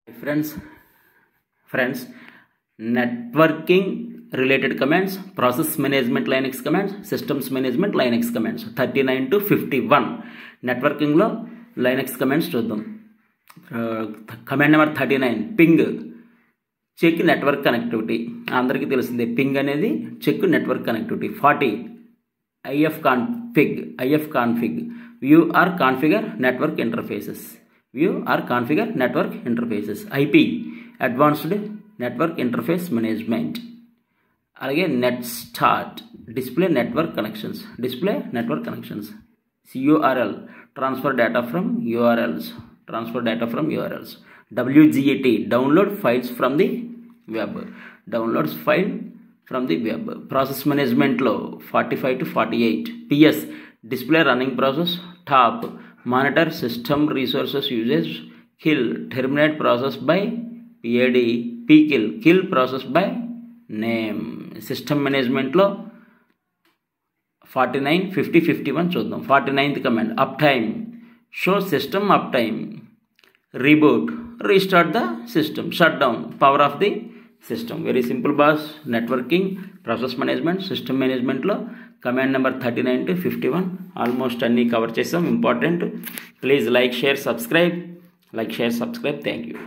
Friends, networking related commands, process management Linux commands, systems management Linux commands 39 to 51. Networking lo Linux commands చూద్దాం. Command number 39 ping, check network connectivity. అందరికీ తెలిసిందే ping అనేది check network connectivity. 40 ifconfig view or configure network interfaces. IP advanced network interface management. అలాగే net start display network connections CURL transfer data from URLs WGET download files from the web process మేనేజ్మెంట్లో 45 to 48. PS display running process top monitor system resources usage kill terminate process by PID kill process by name. System మేనేజ్మెంట్లో 49 50 51 చూద్దాం. 49th command up time show system up time reboot restart the system shut down power of the system. Very simple boss. Networking, process management, system మేనేజ్మెంట్లో command number 39 to 51 almost అన్నీ cover చేసాం. Important. Please like share subscribe. Thank you.